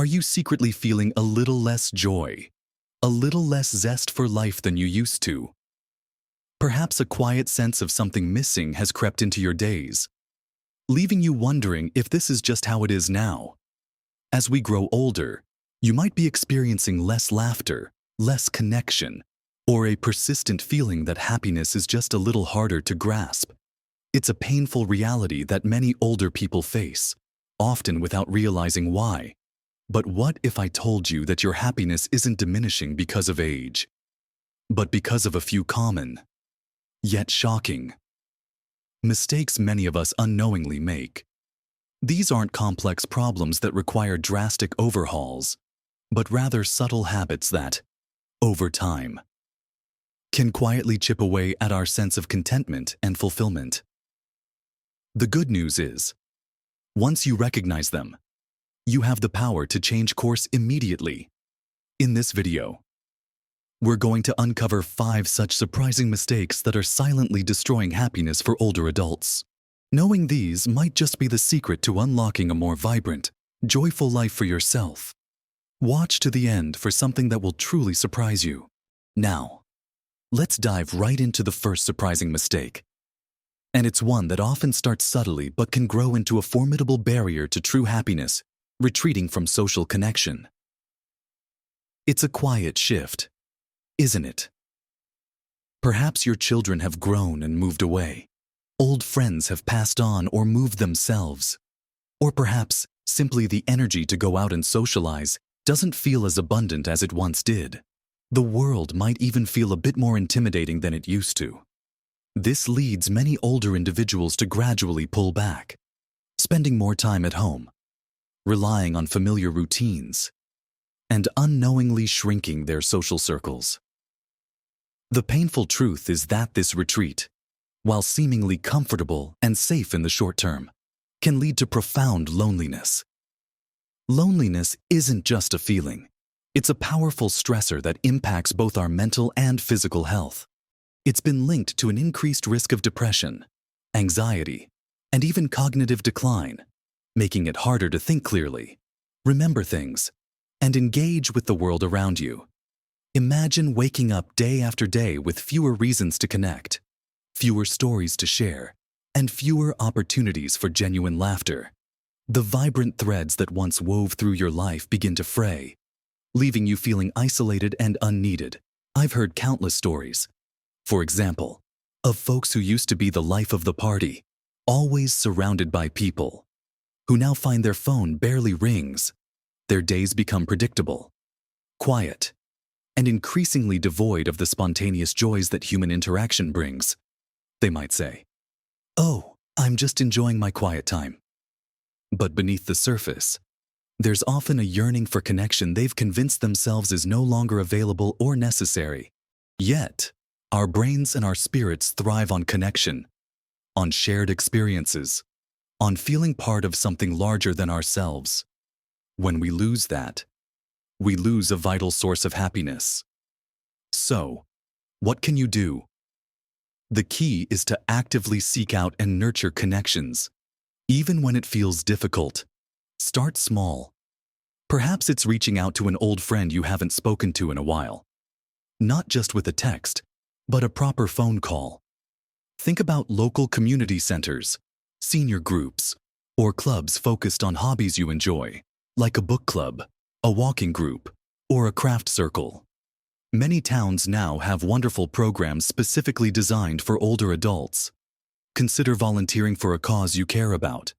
Are you secretly feeling a little less joy, a little less zest for life than you used to? Perhaps a quiet sense of something missing has crept into your days, leaving you wondering if this is just how it is now. As we grow older, you might be experiencing less laughter, less connection, or a persistent feeling that happiness is just a little harder to grasp. It's a painful reality that many older people face, often without realizing why. But what if I told you that your happiness isn't diminishing because of age, but because of a few common, yet shocking, mistakes many of us unknowingly make? These aren't complex problems that require drastic overhauls, but rather subtle habits that, over time, can quietly chip away at our sense of contentment and fulfillment. The good news is, once you recognize them, you have the power to change course immediately. In this video, we're going to uncover 5 such surprising mistakes that are silently destroying happiness for older adults. Knowing these might just be the secret to unlocking a more vibrant, joyful life for yourself. Watch to the end for something that will truly surprise you. Now, let's dive right into the first surprising mistake. And it's one that often starts subtly but can grow into a formidable barrier to true happiness: retreating from social connection. It's a quiet shift, isn't it? Perhaps your children have grown and moved away. Old friends have passed on or moved themselves. Or perhaps simply the energy to go out and socialize doesn't feel as abundant as it once did. The world might even feel a bit more intimidating than it used to. This leads many older individuals to gradually pull back, spending more time at home, relying on familiar routines, and unknowingly shrinking their social circles. The painful truth is that this retreat, while seemingly comfortable and safe in the short term, can lead to profound loneliness. Loneliness isn't just a feeling. It's a powerful stressor that impacts both our mental and physical health. It's been linked to an increased risk of depression, anxiety, and even cognitive decline, making it harder to think clearly, remember things, and engage with the world around you. Imagine waking up day after day with fewer reasons to connect, fewer stories to share, and fewer opportunities for genuine laughter. The vibrant threads that once wove through your life begin to fray, leaving you feeling isolated and unneeded. I've heard countless stories, for example, of folks who used to be the life of the party, always surrounded by people, who now find their phone barely rings. Their days become predictable, quiet, and increasingly devoid of the spontaneous joys that human interaction brings. They might say, "Oh, I'm just enjoying my quiet time." But beneath the surface, there's often a yearning for connection they've convinced themselves is no longer available or necessary. Yet, our brains and our spirits thrive on connection, on shared experiences, on feeling part of something larger than ourselves. When we lose that, we lose a vital source of happiness. So, what can you do? The key is to actively seek out and nurture connections, even when it feels difficult. Start small. Perhaps it's reaching out to an old friend you haven't spoken to in a while. Not just with a text, but a proper phone call. Think about local community centers, senior groups, or clubs focused on hobbies you enjoy, like a book club, a walking group, or a craft circle. Many towns now have wonderful programs specifically designed for older adults. Consider volunteering for a cause you care about,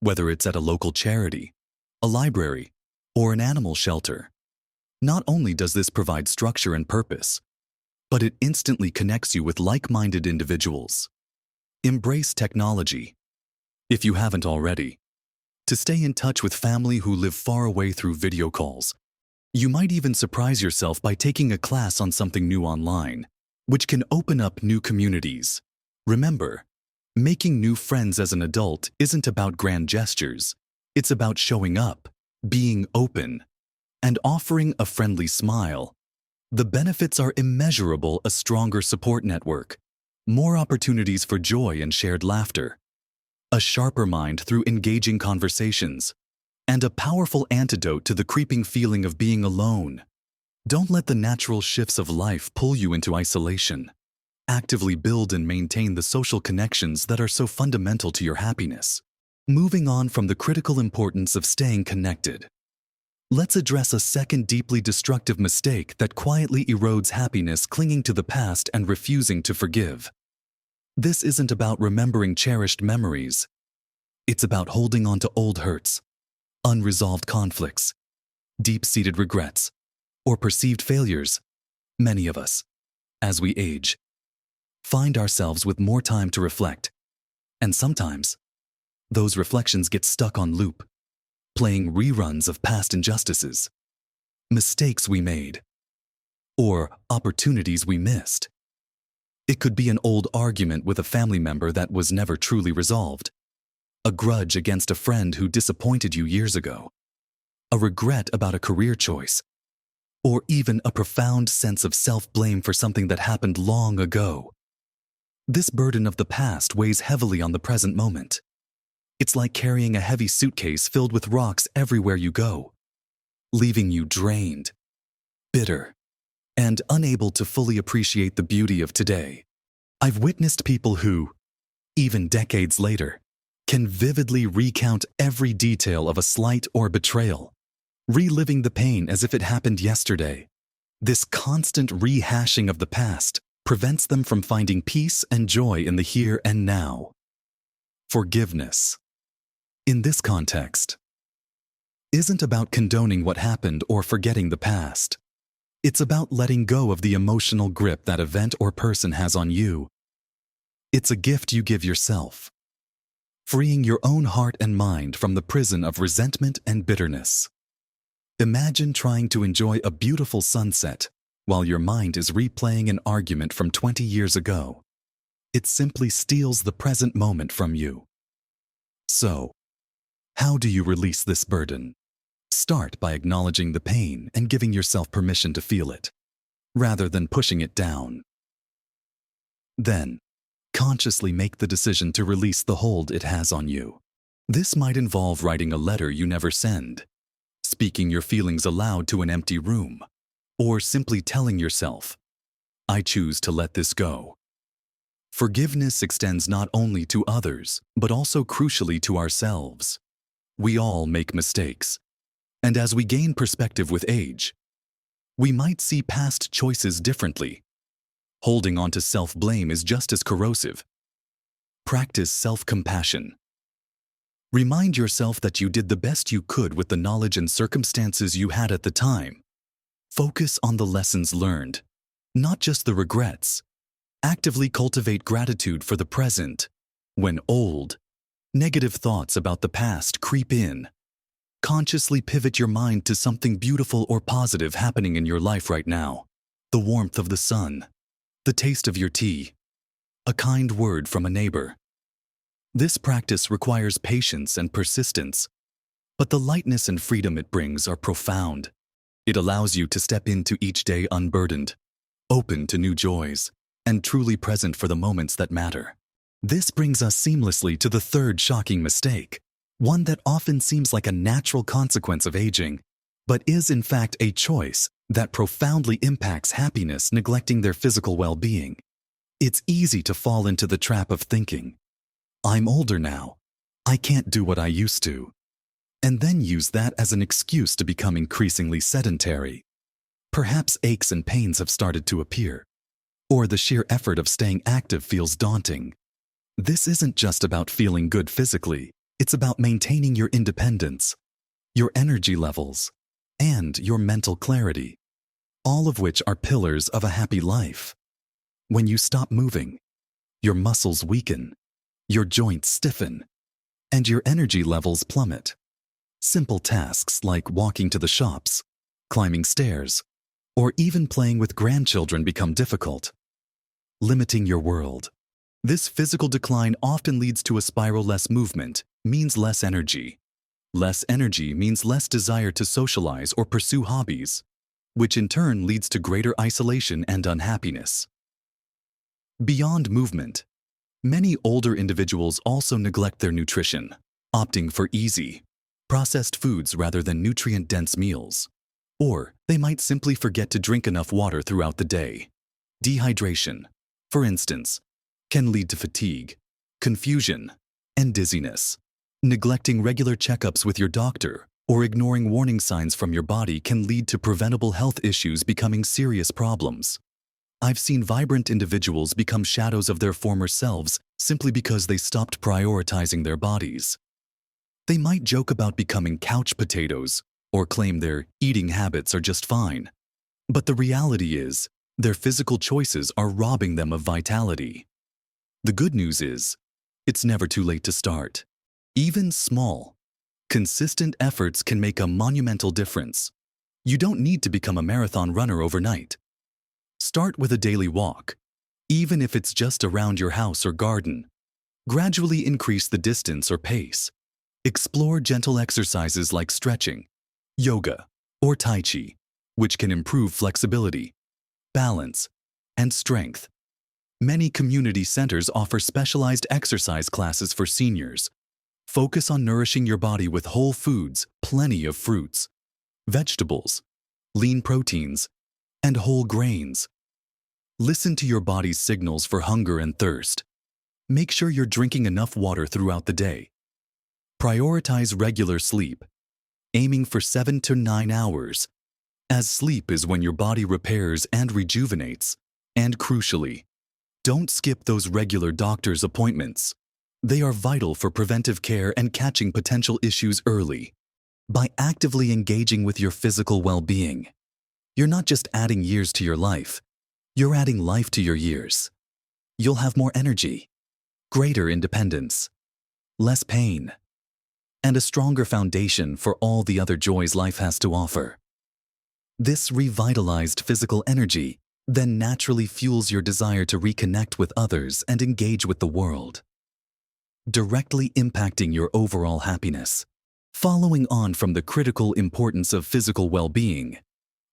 whether it's at a local charity, a library, or an animal shelter. Not only does this provide structure and purpose, but it instantly connects you with like-minded individuals. Embrace technology, if you haven't already, to stay in touch with family who live far away through video calls. You might even surprise yourself by taking a class on something new online, which can open up new communities. Remember, making new friends as an adult isn't about grand gestures. It's about showing up, being open, and offering a friendly smile. The benefits are immeasurable: a stronger support network, more opportunities for joy and shared laughter, a sharper mind through engaging conversations, and a powerful antidote to the creeping feeling of being alone. Don't let the natural shifts of life pull you into isolation. Actively build and maintain the social connections that are so fundamental to your happiness. Moving on from the critical importance of staying connected, let's address a second deeply destructive mistake that quietly erodes happiness: clinging to the past and refusing to forgive. This isn't about remembering cherished memories. It's about holding on to old hurts, unresolved conflicts, deep-seated regrets, or perceived failures. Many of us, as we age, find ourselves with more time to reflect, and sometimes those reflections get stuck on loop, playing reruns of past injustices, mistakes we made, or opportunities we missed. It could be an old argument with a family member that was never truly resolved, a grudge against a friend who disappointed you years ago, a regret about a career choice, or even a profound sense of self-blame for something that happened long ago. This burden of the past weighs heavily on the present moment. It's like carrying a heavy suitcase filled with rocks everywhere you go, leaving you drained, bitter, and unable to fully appreciate the beauty of today. I've witnessed people who, even decades later, can vividly recount every detail of a slight or betrayal, reliving the pain as if it happened yesterday. This constant rehashing of the past prevents them from finding peace and joy in the here and now. Forgiveness, in this context, isn't about condoning what happened or forgetting the past. It's about letting go of the emotional grip that event or person has on you. It's a gift you give yourself, freeing your own heart and mind from the prison of resentment and bitterness. Imagine trying to enjoy a beautiful sunset while your mind is replaying an argument from 20 years ago. It simply steals the present moment from you. So, how do you release this burden? Start by acknowledging the pain and giving yourself permission to feel it, rather than pushing it down. Then, consciously make the decision to release the hold it has on you. This might involve writing a letter you never send, speaking your feelings aloud to an empty room, or simply telling yourself, "I choose to let this go." Forgiveness extends not only to others, but also crucially to ourselves. We all make mistakes, and as we gain perspective with age, we might see past choices differently. Holding on to self-blame is just as corrosive. Practice self-compassion. Remind yourself that you did the best you could with the knowledge and circumstances you had at the time. Focus on the lessons learned, not just the regrets. Actively cultivate gratitude for the present. When old, negative thoughts about the past creep in, consciously pivot your mind to something beautiful or positive happening in your life right now. The warmth of the sun, the taste of your tea, a kind word from a neighbor. This practice requires patience and persistence, but the lightness and freedom it brings are profound. It allows you to step into each day unburdened, open to new joys, and truly present for the moments that matter. This brings us seamlessly to the third shocking mistake, one that often seems like a natural consequence of aging, but is in fact a choice that profoundly impacts happiness, neglecting their physical well-being. It's easy to fall into the trap of thinking, "I'm older now, I can't do what I used to," and then use that as an excuse to become increasingly sedentary. Perhaps aches and pains have started to appear, or the sheer effort of staying active feels daunting. This isn't just about feeling good physically, it's about maintaining your independence, your energy levels, and your mental clarity, all of which are pillars of a happy life. When you stop moving, your muscles weaken, your joints stiffen, and your energy levels plummet. Simple tasks like walking to the shops, climbing stairs, or even playing with grandchildren become difficult, limiting your world. This physical decline often leads to a spiral. Less movement means less energy. Less energy means less desire to socialize or pursue hobbies, which in turn leads to greater isolation and unhappiness. Beyond movement, many older individuals also neglect their nutrition, opting for easy, processed foods rather than nutrient-dense meals. Or they might simply forget to drink enough water throughout the day. Dehydration, for instance, can lead to fatigue, confusion, and dizziness. Neglecting regular checkups with your doctor or ignoring warning signs from your body can lead to preventable health issues becoming serious problems. I've seen vibrant individuals become shadows of their former selves simply because they stopped prioritizing their bodies. They might joke about becoming couch potatoes or claim their eating habits are just fine. But the reality is, their physical choices are robbing them of vitality. The good news is, it's never too late to start. Even small, consistent efforts can make a monumental difference. You don't need to become a marathon runner overnight. Start with a daily walk, even if it's just around your house or garden. Gradually increase the distance or pace. Explore gentle exercises like stretching, yoga, or Tai Chi, which can improve flexibility, balance, and strength. Many community centers offer specialized exercise classes for seniors. Focus on nourishing your body with whole foods, plenty of fruits, vegetables, lean proteins, and whole grains. Listen to your body's signals for hunger and thirst. Make sure you're drinking enough water throughout the day. Prioritize regular sleep, aiming for 7 to 9 hours, as sleep is when your body repairs and rejuvenates. And crucially, don't skip those regular doctor's appointments. They are vital for preventive care and catching potential issues early. By actively engaging with your physical well-being, you're not just adding years to your life, you're adding life to your years. You'll have more energy, greater independence, less pain, and a stronger foundation for all the other joys life has to offer. This revitalized physical energy then naturally fuels your desire to reconnect with others and engage with the world, directly impacting your overall happiness. Following on from the critical importance of physical well-being,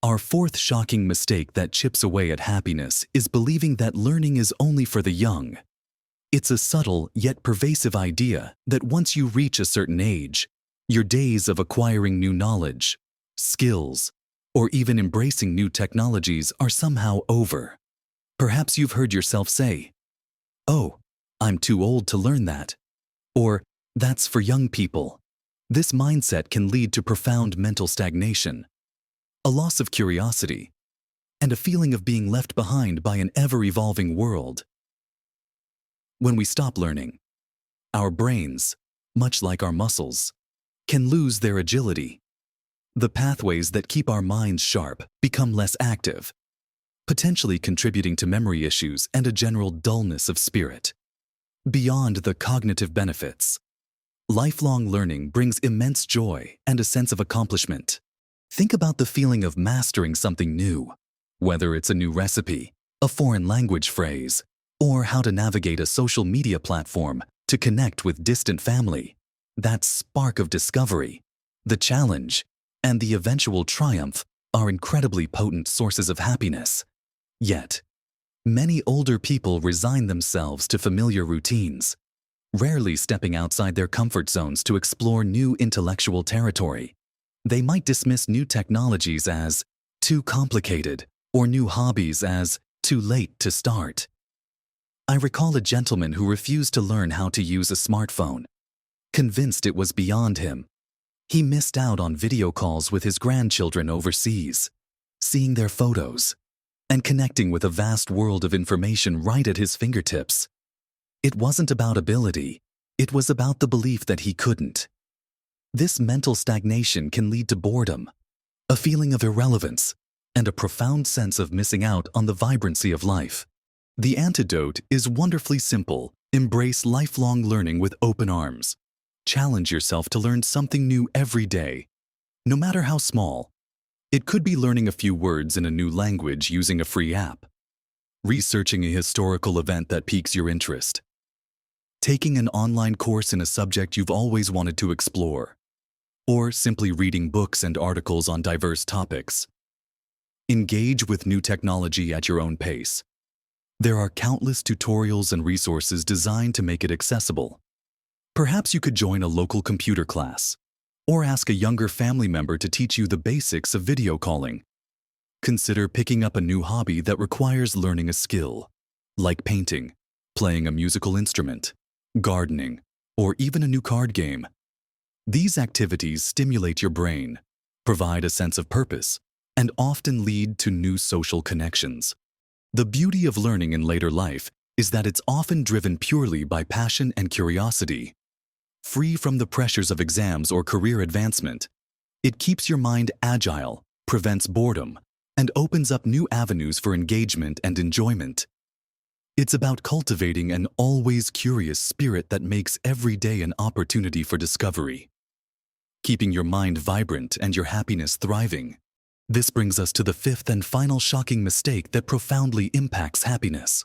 our fourth shocking mistake that chips away at happiness is believing that learning is only for the young. It's a subtle yet pervasive idea that once you reach a certain age, your days of acquiring new knowledge, skills, or even embracing new technologies are somehow over. Perhaps you've heard yourself say, "Oh, I'm too old to learn that," or "That's for young people." This mindset can lead to profound mental stagnation, a loss of curiosity, and a feeling of being left behind by an ever-evolving world. When we stop learning, our brains, much like our muscles, can lose their agility. The pathways that keep our minds sharp become less active, potentially contributing to memory issues and a general dullness of spirit. Beyond the cognitive benefits, lifelong learning brings immense joy and a sense of accomplishment. Think about the feeling of mastering something new, whether it's a new recipe, a foreign language phrase, or how to navigate a social media platform to connect with distant family. That spark of discovery, the challenge, and the eventual triumph are incredibly potent sources of happiness. Yet, many older people resign themselves to familiar routines, rarely stepping outside their comfort zones to explore new intellectual territory. They might dismiss new technologies as too complicated or new hobbies as too late to start. I recall a gentleman who refused to learn how to use a smartphone, convinced it was beyond him. He missed out on video calls with his grandchildren overseas, seeing their photos, and connecting with a vast world of information right at his fingertips. It wasn't about ability, it was about the belief that he couldn't. This mental stagnation can lead to boredom, a feeling of irrelevance, and a profound sense of missing out on the vibrancy of life. The antidote is wonderfully simple. Embrace lifelong learning with open arms. Challenge yourself to learn something new every day, no matter how small. It could be learning a few words in a new language using a free app, researching a historical event that piques your interest, taking an online course in a subject you've always wanted to explore, or simply reading books and articles on diverse topics. Engage with new technology at your own pace. There are countless tutorials and resources designed to make it accessible. Perhaps you could join a local computer class, Or ask a younger family member to teach you the basics of video calling. Consider picking up a new hobby that requires learning a skill, like painting, playing a musical instrument, gardening, or even a new card game. These activities stimulate your brain, provide a sense of purpose, and often lead to new social connections. The beauty of learning in later life is that it's often driven purely by passion and curiosity. Free from the pressures of exams or career advancement, it keeps your mind agile, prevents boredom, and opens up new avenues for engagement and enjoyment. It's about cultivating an always curious spirit that makes every day an opportunity for discovery, keeping your mind vibrant and your happiness thriving. This brings us to the fifth and final shocking mistake that profoundly impacts happiness.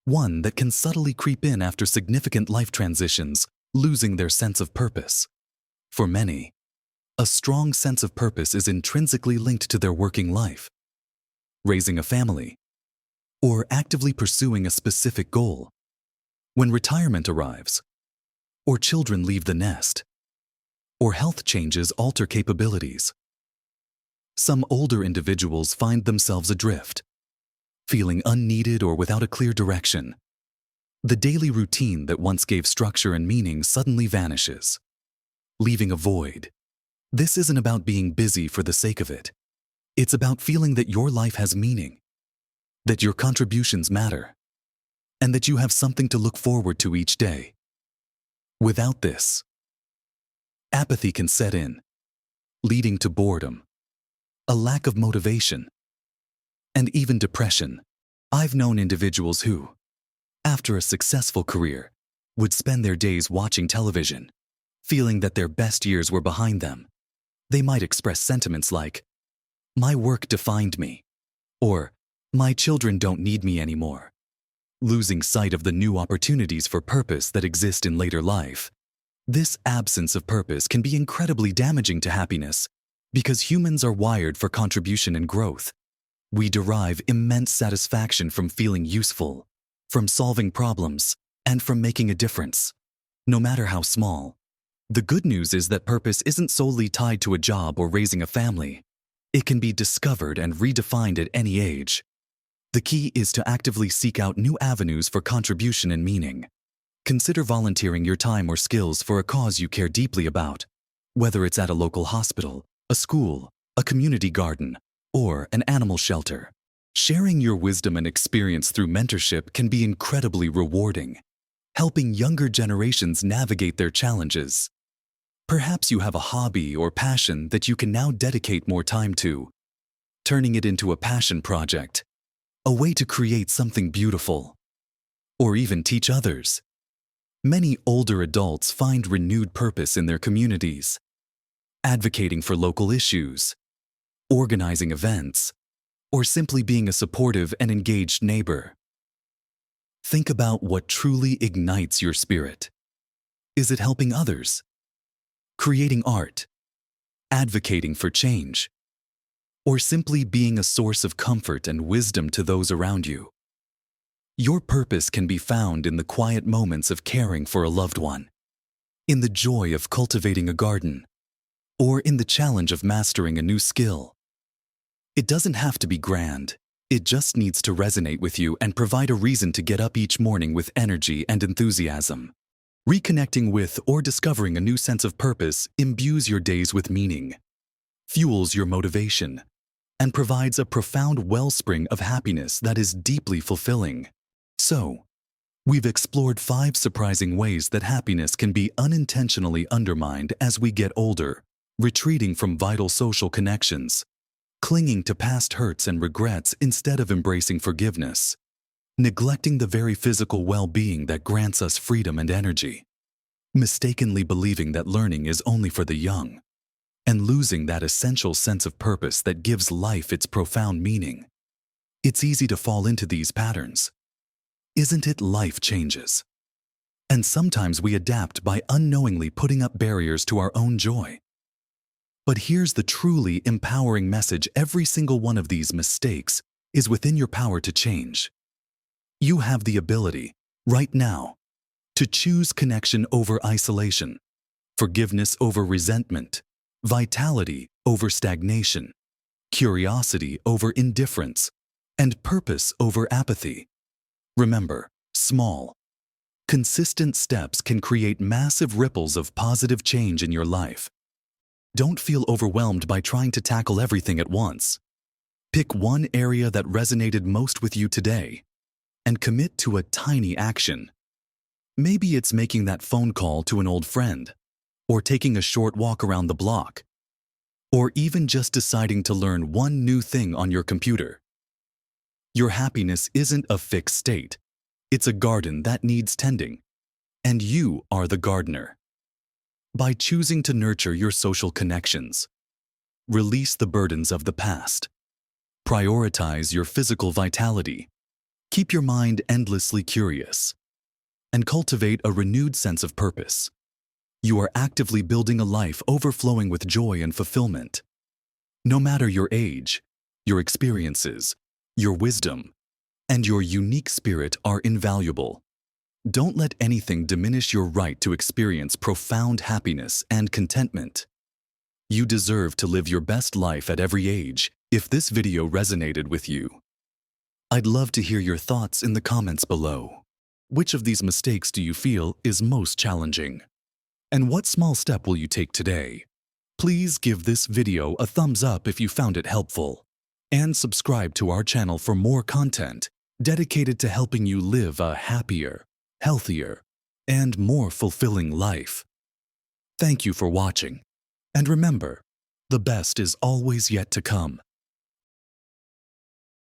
One that can subtly creep in after significant life transitions, losing their sense of purpose. For many, a strong sense of purpose is intrinsically linked to their working life, raising a family, or actively pursuing a specific goal. When retirement arrives, or children leave the nest, or health changes alter capabilities, some older individuals find themselves adrift, feeling unneeded or without a clear direction. The daily routine that once gave structure and meaning suddenly vanishes, leaving a void. This isn't about being busy for the sake of it. It's about feeling that your life has meaning, that your contributions matter, and that you have something to look forward to each day. Without this, apathy can set in, leading to boredom, a lack of motivation, and even depression. I've known individuals who, after a successful career, would spend their days watching television, feeling that their best years were behind them. They might express sentiments like, "My work defined me," or "My children don't need me anymore," losing sight of the new opportunities for purpose that exist in later life. This absence of purpose can be incredibly damaging to happiness because humans are wired for contribution and growth. We derive immense satisfaction from feeling useful, from solving problems, and from making a difference, no matter how small. The good news is that purpose isn't solely tied to a job or raising a family. It can be discovered and redefined at any age. The key is to actively seek out new avenues for contribution and meaning. Consider volunteering your time or skills for a cause you care deeply about, whether it's at a local hospital, a school, a community garden, or an animal shelter. Sharing your wisdom and experience through mentorship can be incredibly rewarding, helping younger generations navigate their challenges. Perhaps you have a hobby or passion that you can now dedicate more time to, turning it into a passion project, a way to create something beautiful, or even teach others. Many older adults find renewed purpose in their communities, advocating for local issues, organizing events, or simply being a supportive and engaged neighbor. Think about what truly ignites your spirit. Is it helping others? Creating art? Advocating for change? Or simply being a source of comfort and wisdom to those around you? Your purpose can be found in the quiet moments of caring for a loved one, in the joy of cultivating a garden, or in the challenge of mastering a new skill. It doesn't have to be grand. It just needs to resonate with you and provide a reason to get up each morning with energy and enthusiasm. Reconnecting with or discovering a new sense of purpose imbues your days with meaning, fuels your motivation, and provides a profound wellspring of happiness that is deeply fulfilling. So, we've explored 5 surprising ways that happiness can be unintentionally undermined as we get older, retreating from vital social connections, clinging to past hurts and regrets instead of embracing forgiveness, neglecting the very physical well-being that grants us freedom and energy, mistakenly believing that learning is only for the young, and losing that essential sense of purpose that gives life its profound meaning. It's easy to fall into these patterns. Isn't it? Life changes. And sometimes we adapt by unknowingly putting up barriers to our own joy. But here's the truly empowering message: every single one of these mistakes is within your power to change. You have the ability, right now, to choose connection over isolation, forgiveness over resentment, vitality over stagnation, curiosity over indifference, and purpose over apathy. Remember, small, consistent steps can create massive ripples of positive change in your life. Don't feel overwhelmed by trying to tackle everything at once. Pick one area that resonated most with you today and commit to a tiny action. Maybe it's making that phone call to an old friend, or taking a short walk around the block, or even just deciding to learn one new thing on your computer. Your happiness isn't a fixed state. It's a garden that needs tending, and you are the gardener. By choosing to nurture your social connections, release the burdens of the past, prioritize your physical vitality, keep your mind endlessly curious, and cultivate a renewed sense of purpose, you are actively building a life overflowing with joy and fulfillment. No matter your age, your experiences, your wisdom, and your unique spirit are invaluable. Don't let anything diminish your right to experience profound happiness and contentment. You deserve to live your best life at every age. If this video resonated with you, I'd love to hear your thoughts in the comments below. Which of these mistakes do you feel is most challenging? And what small step will you take today? Please give this video a thumbs up if you found it helpful, and subscribe to our channel for more content dedicated to helping you live a happier, healthier, and more fulfilling life. Thank you for watching, and remember, the best is always yet to come.